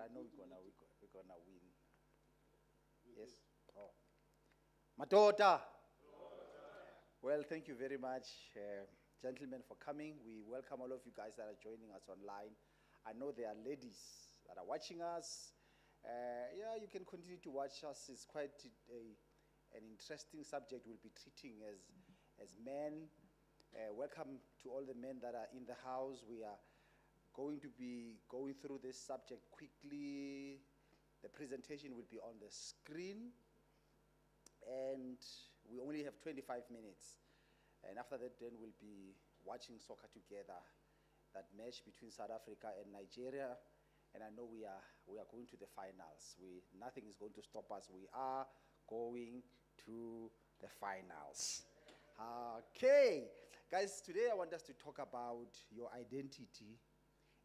I know we're gonna win. Yes. Oh, Matota. Well, thank you very much, gentlemen, for coming. We welcome all of you guys that are joining us online. I know there are ladies that are watching us. Yeah, you can continue to watch us. It's quite an interesting subject we'll be treating as men. Welcome to all the men that are in the house. We are going to be going through this subject quickly. The presentation will be on the screen, and we only have 25 minutes. And after that, then we'll be watching soccer together, that match between South Africa and Nigeria. And I know we are going to the finals. Nothing is going to stop us. We are going to the finals. Okay, guys, today I want us to talk about your identity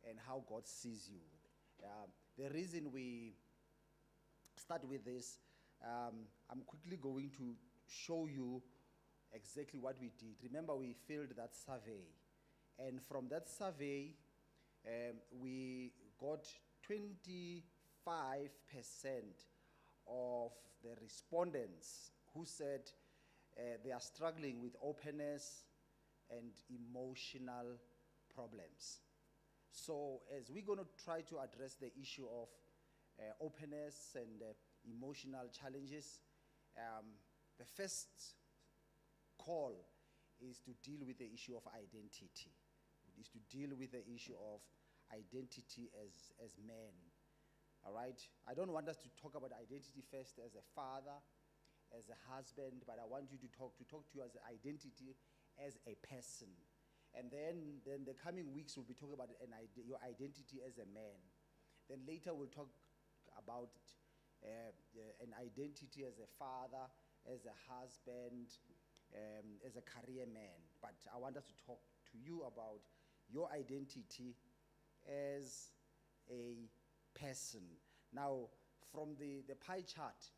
and how God sees you. The reason we start with this, I'm quickly going to show you exactly what we did. Remember, we filled that survey, and from that survey, we got 25% of the respondents who said they are struggling with openness and emotional problems. So as we're going to try to address the issue of openness and emotional challenges, the first call is to deal with the issue of identity, is to deal with the issue of identity as men. All right? I don't want us to talk about identity first as a father, as a husband, but I want you to talk to you as an identity as a person. And then the coming weeks we'll be talking about your identity as a man. Then later we'll talk about an identity as a father, as a husband, as a career man. But I want us to talk to you about your identity as a person. Now, from the pie chart,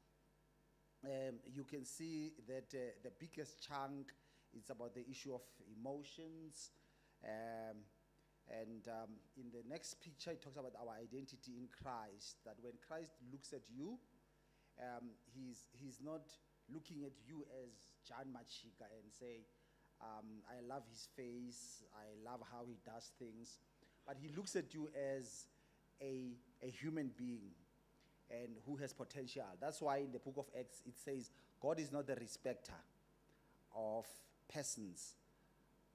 you can see that the biggest chunk is about the issue of emotions. And in the next picture, it talks about our identity in Christ, that when Christ looks at you, he's not looking at you as John Machika and say, I love his face, I love how he does things, but he looks at you as a human being and who has potential. That's why in the book of Acts it says God is not the respecter of persons,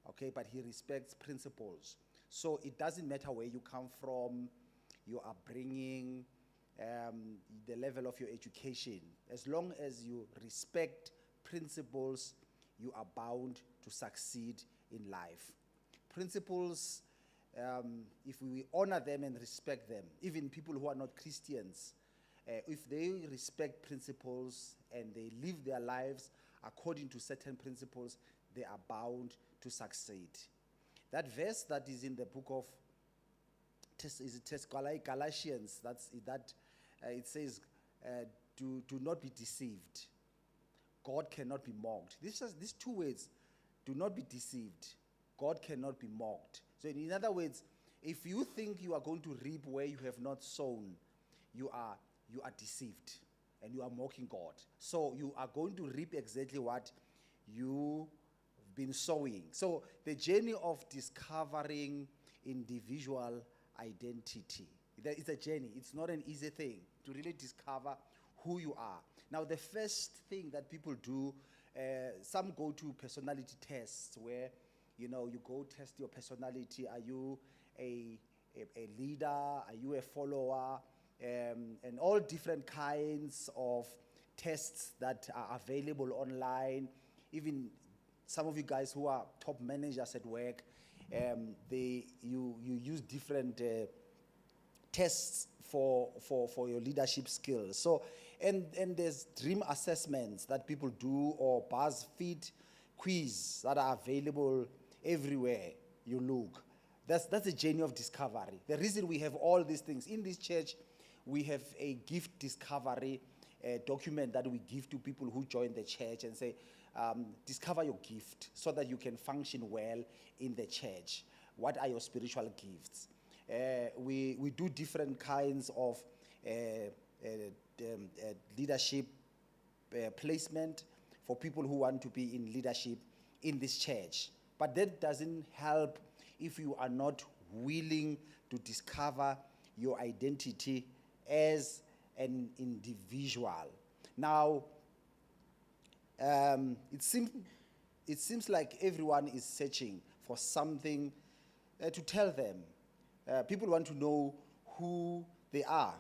okay, but he respects principles. So it doesn't matter where you come from, your upbringing, the level of your education. As long as you respect principles, you are bound to succeed in life. Principles, if we honor them and respect them, even people who are not Christians, if they respect principles and they live their lives according to certain principles, they are bound to succeed. That verse that is in the book of Galatians, it says, do not be deceived. God cannot be mocked. These two words, do not be deceived. God cannot be mocked. So in other words, if you think you are going to reap where you have not sown, you are deceived and you are mocking God. So you are going to reap exactly what you've been sowing. So the journey of discovering individual identity, it's a journey. It's not an easy thing to really discover who you are. Now, the first thing that people do, some go to personality tests where, you go test your personality. Are you a leader? Are you a follower? And all different kinds of tests that are available online. Even some of you guys who are top managers at work, you use different tests for your leadership skills. So, and there's dream assessments that people do, or BuzzFeed quiz that are available everywhere you look. That's a journey of discovery. The reason we have all these things in this church, we have a gift discovery document that we give to people who join the church and say, discover your gift so that you can function well in the church. What are your spiritual gifts? We do different kinds of leadership placement for people who want to be in leadership in this church. But that doesn't help if you are not willing to discover your identity as an individual. Now, it seems like everyone is searching for something to tell them. People want to know who they are,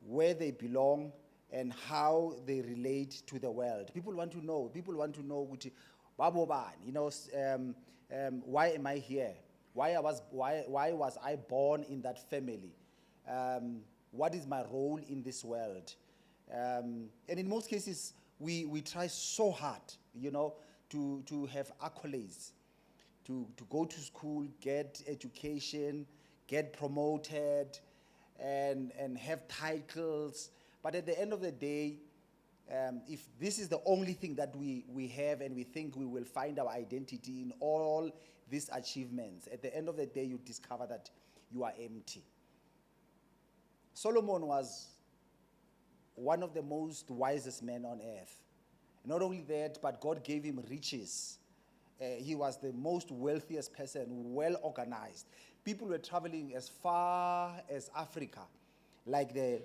where they belong, and how they relate to the world. People want to know. People want to know, why am I here? Why was I born in that family? What is my role in this world? And in most cases, we try so hard, to have accolades, to go to school, get education, get promoted, and have titles. But at the end of the day, if this is the only thing that we have and we think we will find our identity in all these achievements, at the end of the day, you discover that you are empty. Solomon was one of the most wisest men on earth. Not only that, but God gave him riches. He was the most wealthiest person, well organized. People were traveling as far as Africa, like the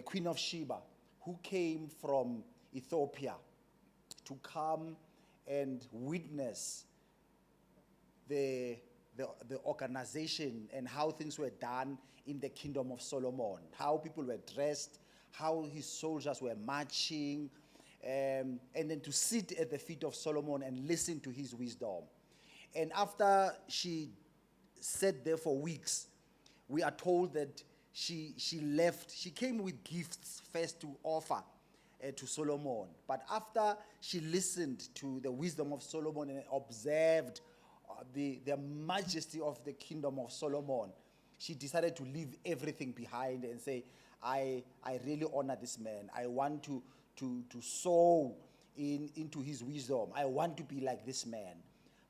Queen of Sheba, who came from Ethiopia to come and witness the organization and how things were done in the kingdom of Solomon, how people were dressed, how his soldiers were marching, and then to sit at the feet of Solomon and listen to his wisdom. And after she sat there for weeks, we are told that she left. She came with gifts first to offer to Solomon. But after she listened to the wisdom of Solomon and observed the majesty of the kingdom of Solomon, she decided to leave everything behind and say, I really honor this man. I want to sow into his wisdom. I want to be like this man.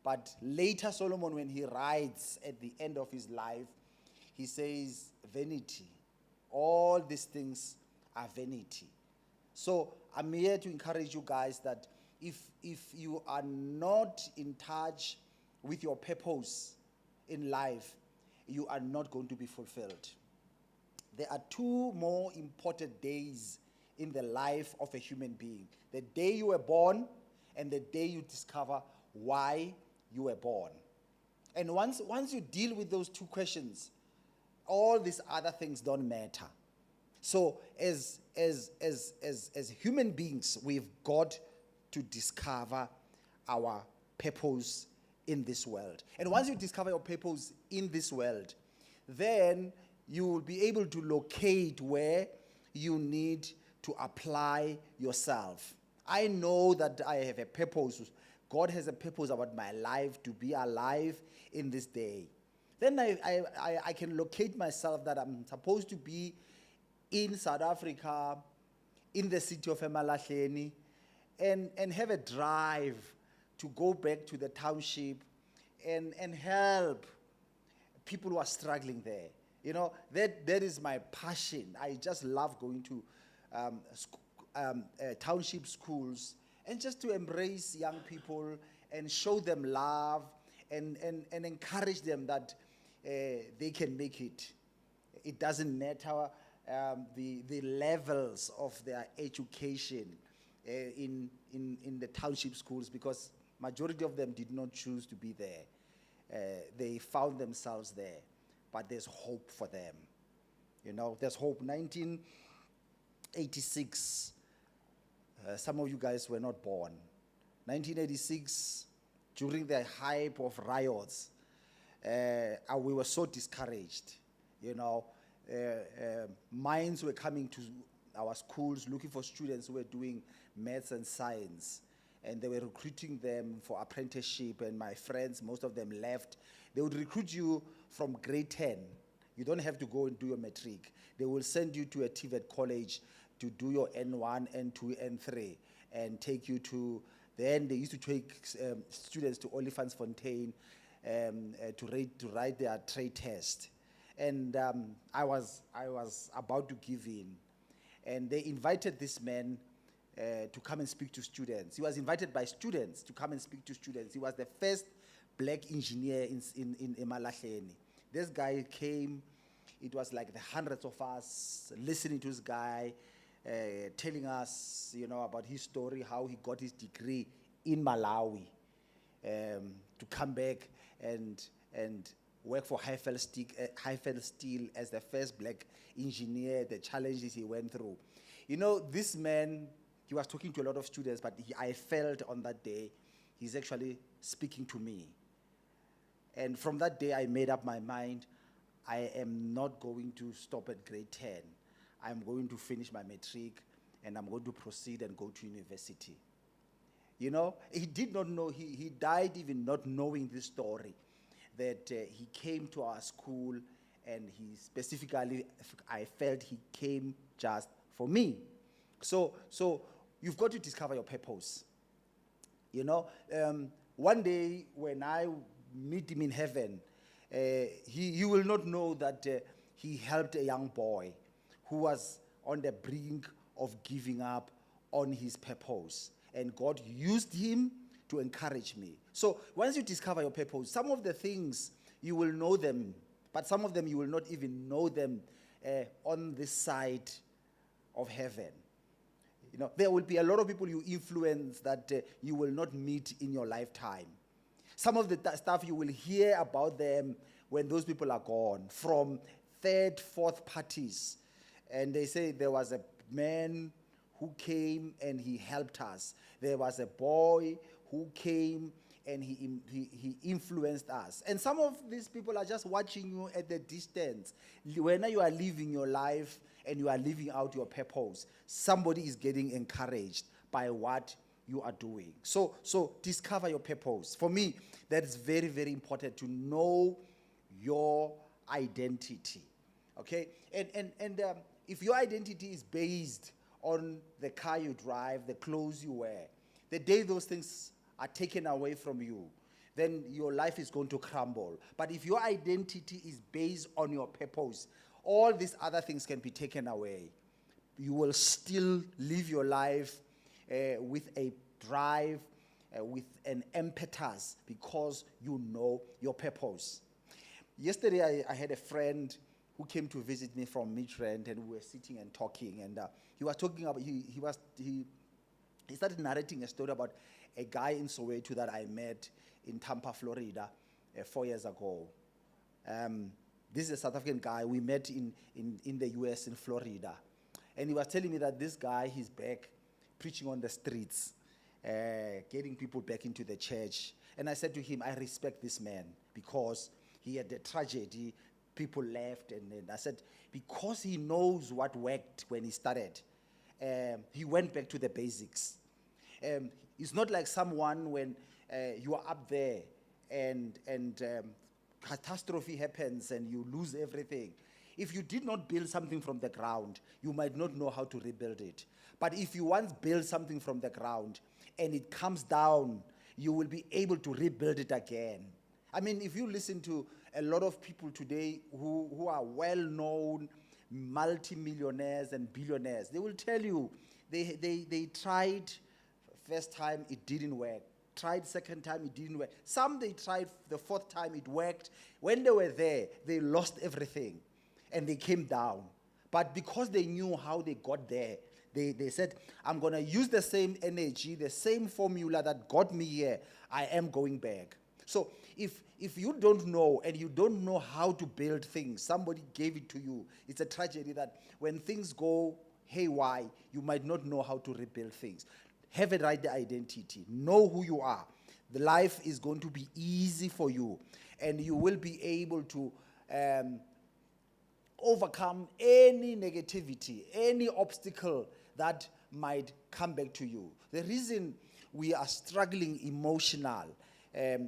But later Solomon, when he writes at the end of his life, he says, vanity. All these things are vanity. So I'm here to encourage you guys that if you are not in touch with your purpose in life, you are not going to be fulfilled. There are two more important days in the life of a human being: the day you were born and the day you discover why you were born. And once you deal with those two questions, all these other things don't matter. So as human beings, we've got to discover our purpose in this world. And once you discover your purpose in this world, then you will be able to locate where you need to apply yourself. I know that I have a purpose. God has a purpose about my life, to be alive in this day. Then I can locate myself that I'm supposed to be in South Africa, in the city of Emalahleni, and have a drive to go back to the township and help people who are struggling there. That is my passion. I just love going to township schools and just to embrace young people and show them love and encourage them that they can make it. It doesn't matter the levels of their education in the township schools, because majority of them did not choose to be there. They found themselves there, but there's hope for them. There's hope. 1986, some of you guys were not born. 1986, during the hype of riots, we were so discouraged. Minds were coming to our schools looking for students who were doing maths and science, and they were recruiting them for apprenticeship. And my friends, most of them left. They would recruit you from grade 10. You don't have to go and do your matric. They will send you to a TVET college to do your N1, N2, N3, and take you to Then they used to take students to Olifantsfontein to write their trade test. And I was about to give in. And they invited this man to come and speak to students. He was invited by students to come and speak to students. He was the first black engineer in Emalahleni. This guy came, it was like the hundreds of us listening to this guy, telling us, about his story, how he got his degree in Malawi, to come back and work for Highveld Steel as the first black engineer, the challenges he went through. This man, he was talking to a lot of students, but I felt on that day, he's actually speaking to me. And from that day, I made up my mind, I am not going to stop at grade 10. I'm going to finish my matric, and I'm going to proceed and go to university. He did not know, he died even not knowing this story, that he came to our school, and he specifically, I felt he came just for me. So you've got to discover your purpose. One day when I meet him in heaven, he will not know that he helped a young boy who was on the brink of giving up on his purpose. And God used him to encourage me. So once you discover your purpose, some of the things you will know them, but some of them you will not even know them on this side of heaven. There will be a lot of people you influence that you will not meet in your lifetime. Some of the stuff you will hear about them when those people are gone, from third, fourth parties. And they say there was a man who came and he helped us. There was a boy who came and he influenced us. And some of these people are just watching you at the distance. When you are living your life and you are living out your purpose, somebody is getting encouraged by what you are doing. So discover your purpose. For me, that is very, very important, to know your identity. Okay? And if your identity is based on the car you drive, the clothes you wear, the day those things are taken away from you, then your life is going to crumble. But if your identity is based on your purpose, all these other things can be taken away. You will still live your life with a drive, with an impetus, because you know your purpose. Yesterday, I had a friend who came to visit me from Midrand, and we were sitting and talking, and he was talking about, he started narrating a story about a guy in Soweto that I met in Tampa, Florida, 4 years ago. This is a South African guy we met in the US, in Florida. And he was telling me that this guy, he's back preaching on the streets, getting people back into the church. And I said to him, I respect this man because he had a tragedy, people left. And I said, because he knows what worked when he started, he went back to the basics. It's not like someone when you are up there and catastrophe happens and you lose everything. If you did not build something from the ground, you might not know how to rebuild it. But if you once build something from the ground and it comes down, you will be able to rebuild it again. I mean, if you listen to a lot of people today who are well-known, multi-millionaires and billionaires, they will tell you they tried first time, it didn't work. Tried second time, it didn't work. Some they tried the fourth time, it worked. When they were there, they lost everything and they came down. But because they knew how they got there, they said, I'm going to use the same energy, the same formula that got me here. I am going back. So if you don't know and you don't know how to build things, somebody gave it to you, it's a tragedy that when things go haywire, you might not know how to rebuild things. Have a right identity. Know who you are. The life is going to be easy for you, and you will be able to overcome any negativity, any obstacle that might come back to you. The reason we are struggling emotional,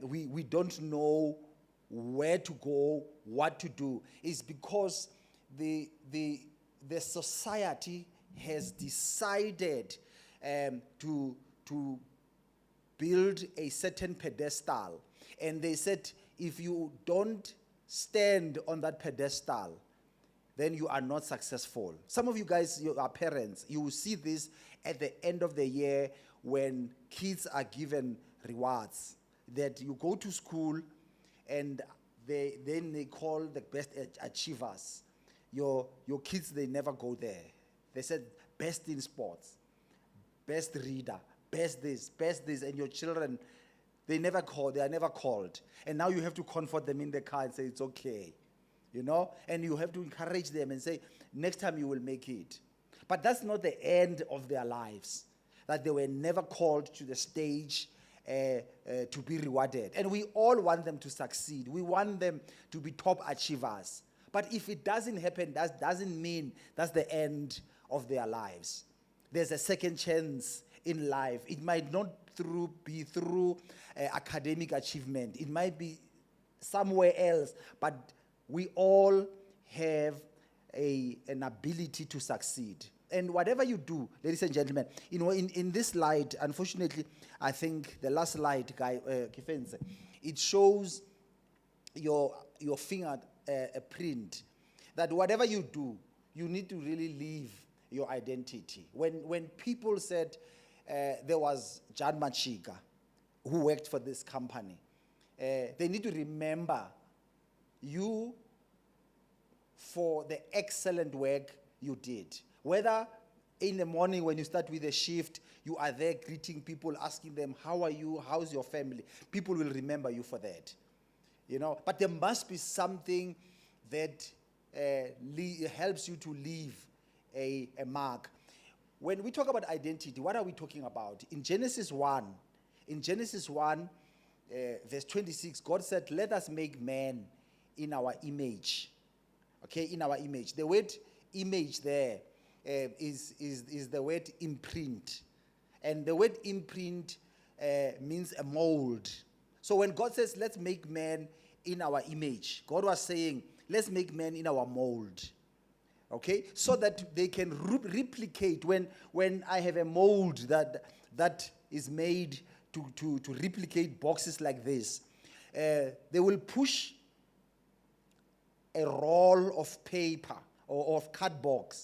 we don't know where to go, what to do, is because the society has decided to build a certain pedestal. And they said, if you don't stand on that pedestal, then you are not successful. Some of you guys, you are parents, you will see this at the end of the year when kids are given rewards. That you go to school and then they call the best achievers. Your kids, they never go there. They said best in sports, best reader, best this, and your children, they are never called. And now you have to comfort them in the car and say, it's okay. You know, and you have to encourage them and say, next time you will make it. But that's not the end of their lives, that they were never called to the stage to be rewarded. And we all want them to succeed. We want them to be top achievers. But if it doesn't happen, that doesn't mean that's the end of their lives. There's a second chance in life. It might not be through academic achievement. It might be somewhere else, but we all have an ability to succeed. And whatever you do, ladies and gentlemen, you know, in this slide, unfortunately, I think the last slide, Kifense, it shows your finger print, that whatever you do, you need to really leave your identity. When people said there was John Machiga, who worked for this company, they need to remember you for the excellent work you did. Whether in the morning when you start with a shift, you are there greeting people, asking them, how are you, how's your family? People will remember you for that. You know, but there must be something that helps you to leave a mark. When we talk about identity, what are we talking about? In Genesis 1, verse 26, God said, let us make man in our image. Okay, in our image. The word image there is the word imprint. And the word imprint means a mold. So when God says, let's make man in our image, God was saying, let's make man in our mold. Okay, so that they can replicate. When I have a mold that is made to replicate boxes like this, they will push a roll of paper or of cardboard,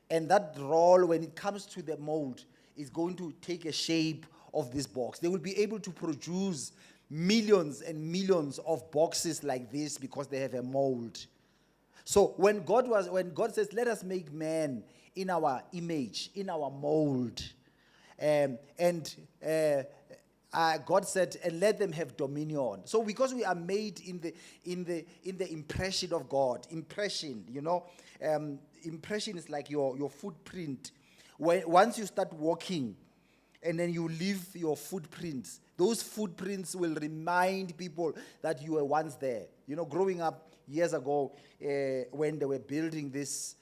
and that roll, when it comes to the mold, is going to take a shape of this box. They will be able to produce millions and millions of boxes like this because they have a mold. So when God says, let us make man in our image, in our mold, God said, and let them have dominion. So because we are made in the impression of God, impression, you know, impression is like your footprint. Once you start walking, and then you leave your footprints, those footprints will remind people that you were once there. You know, growing up years ago, when they were building this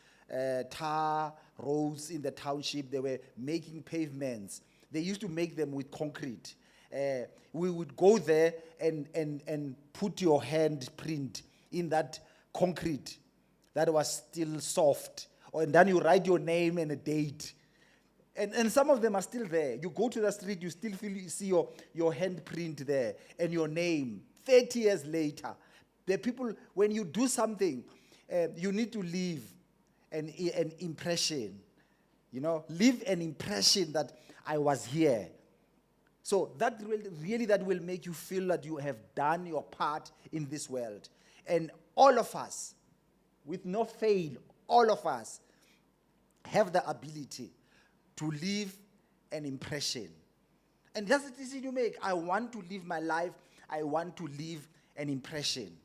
tar roads in the township, they were making pavements. They used to make them with concrete. We would go there and put your handprint in that concrete that was still soft. And then you write your name and a date. And some of them are still there. You go to the street, you still see your handprint there and your name 30 years later. The people, when you do something, you need to leave an impression. You know, leave an impression that I was here. So that will make you feel that you have done your part in this world. And all of us, with no fail, all of us have the ability to leave an impression. And that's the decision you make. I want to live my life. I want to leave an impression.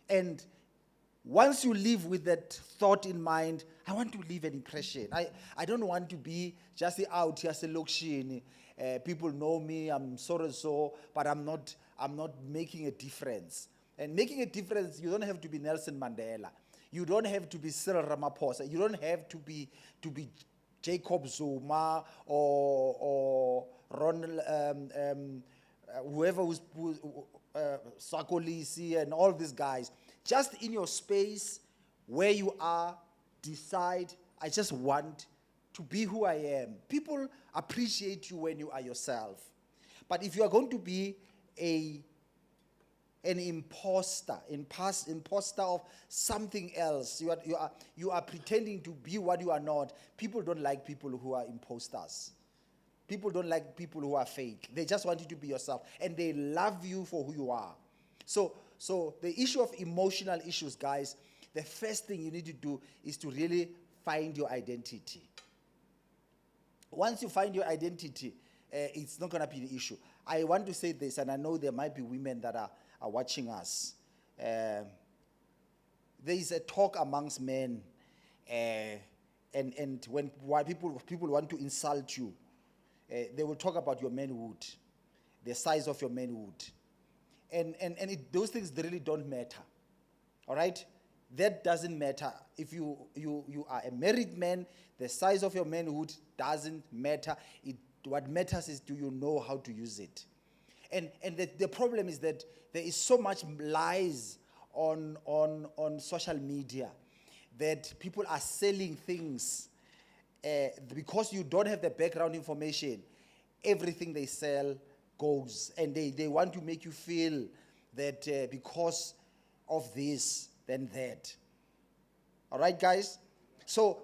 And once you live with that thought in mind, I want to leave an impression. I don't want to be just out here as a location. People know me, I'm so, but I'm not making a difference. And making a difference, you don't have to be Nelson Mandela. You don't have to be Cyril Ramaphosa. You don't have to be Jacob Zuma or Ronald, whoever who's Sakolisi and all these guys. Just in your space where you are, decide, I just want to be who I am. People appreciate you when you are yourself. But if you are going to be an imposter of something else, you are pretending to be what you are not. People don't like people who are imposters. People don't like people who are fake. They just want you to be yourself, and they love you for who you are. So the issue of emotional issues, guys, the first thing you need to do is to really find your identity. Once you find your identity, it's not going to be the issue. I want to say this, and I know there might be women that are watching us. There is a talk amongst men, and why people want to insult you, they will talk about your manhood, the size of your manhood, and those things, they really don't matter. All right, that doesn't matter. If you are a married man, the size of your manhood doesn't matter. What matters is, do you know how to use it? And the problem is that there is so much lies on social media that people are selling things because you don't have the background information. Everything they sell goes, and they want to make you feel that because of this, then that. All right, guys? So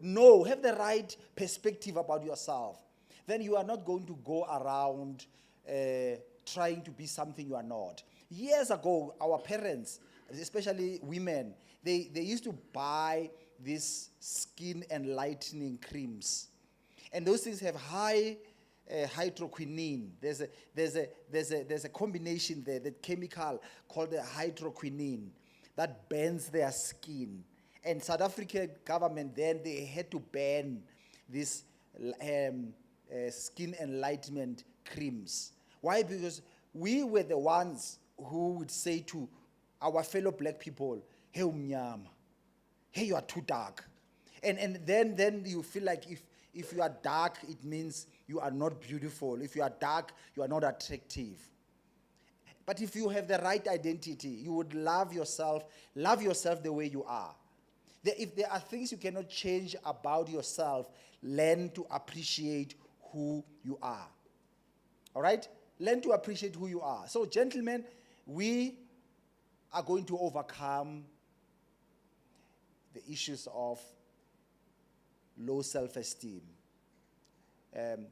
no, have the right perspective about yourself. Then you are not going to go around trying to be something you are not. Years ago, our parents, especially women, they used to buy these skin enlightening creams, and those things have high hydroquinone. There's a combination there, that chemical called the hydroquinone, that burns their skin. And South African government then, they had to ban this skin enlightenment creams. Why? Because we were the ones who would say to our fellow black people, hey, umnyama, hey, you are too dark. And then you feel like if you are dark, it means you are not beautiful. If you are dark, you are not attractive. But if you have the right identity, you would love yourself the way you are. If there are things you cannot change about yourself, learn to appreciate who you are. All right? Learn to appreciate who you are. So, gentlemen, we are going to overcome the issues of low self-esteem.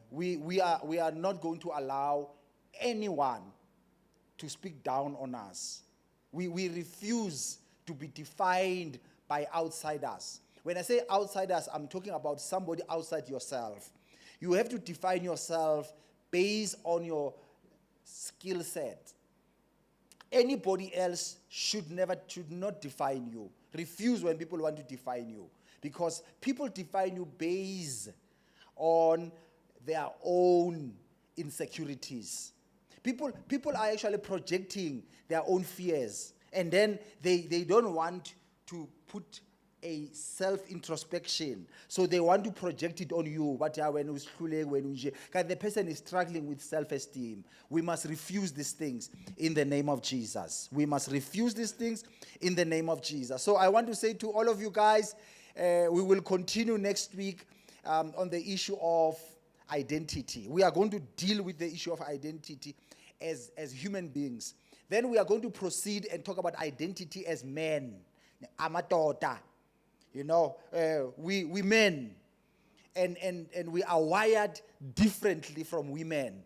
We are not going to allow anyone to speak down on us. We refuse to be defined by outsiders. When I say outsiders, I'm talking about somebody outside yourself. You have to define yourself based on your skill set. Anybody else should not define you. Refuse when people want to define you, because people define you based on their own insecurities. People are actually projecting their own fears, and then they don't want to put a self-introspection, so they want to project it on you. But when the person is struggling with self-esteem, we must refuse these things in the name of Jesus. We must refuse these things in the name of Jesus. So I want to say to all of you guys, we will continue next week on the issue of identity. We are going to deal with the issue of identity as human beings. Then we are going to proceed and talk about identity as men. Amadoda. You know, we men, and we are wired differently from women.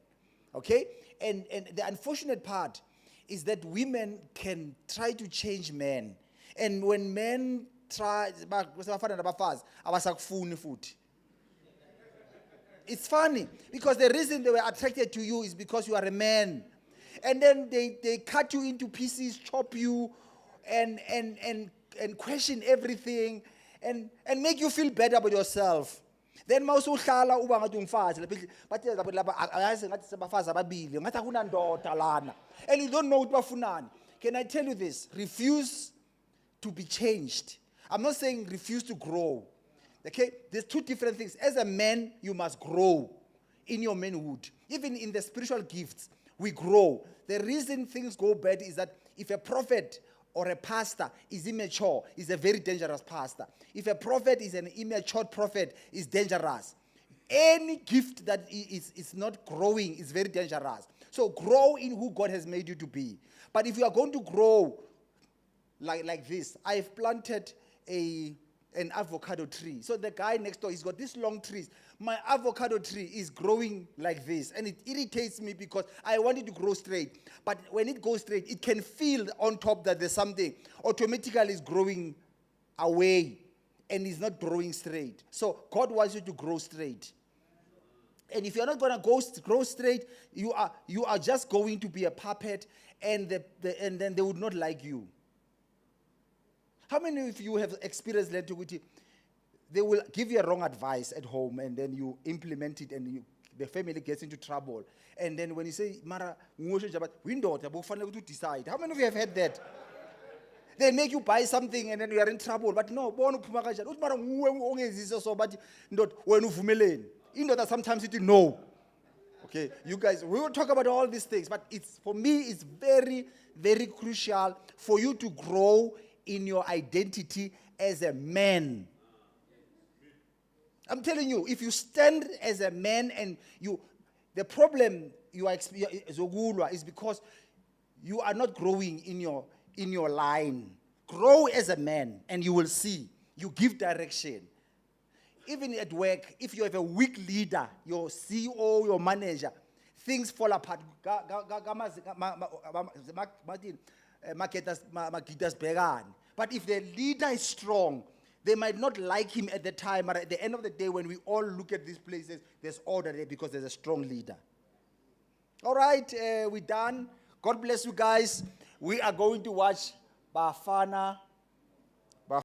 Okay? And the unfortunate part is that women can try to change men. And when men try, it's funny, because the reason they were attracted to you is because you are a man. And then they cut you into pieces, chop you, and question everything, and make you feel better about yourself. Then mawusuhlala uba ngathi ungumfazi lapha ayazi ngathi sebafazi ababili ngathi akunandoda lana, and you don't know ukuthi bafunani. Can I tell you this? Refuse to be changed. I'm not saying refuse to grow. Okay? There's two different things. As a man, you must grow in your manhood. Even in the spiritual gifts, we grow. The reason things go bad is that if a prophet or a pastor is immature, is a very dangerous pastor. If a prophet is an immature prophet, is dangerous. Any gift that is not growing is very dangerous. So grow in who God has made you to be. But if you are going to grow like this, I've planted an avocado tree. So the guy next door, he's got these long trees. My avocado tree is growing like this, and it irritates me because I want it to grow straight. But when it goes straight, it can feel on top that there's something. Automatically it's growing away, and it's not growing straight. So God wants you to grow straight. And if you're not going to grow straight, you are just going to be a puppet, and then they would not like you. How many of you have experienced Lentuguti? They will give you a wrong advice at home, and then you implement it, and the family gets into trouble. And then when you say, Mara, window, decide. How many of you have had that? They make you buy something, and then you are in trouble. But no, but that sometimes it no. Okay, you guys, we will talk about all these things, but for me, it's very, very crucial for you to grow in your identity as a man. I'm telling you, if you stand as a man and the problem you are is because you are not growing in your line. Grow as a man, and you will see. You give direction. Even at work, if you have a weak leader, your CEO, your manager, things fall apart. But if the leader is strong, they might not like him at the time, but at the end of the day, when we all look at these places, there's order there because there's a strong leader. All right, we're done. God bless you guys. We are going to watch Bafana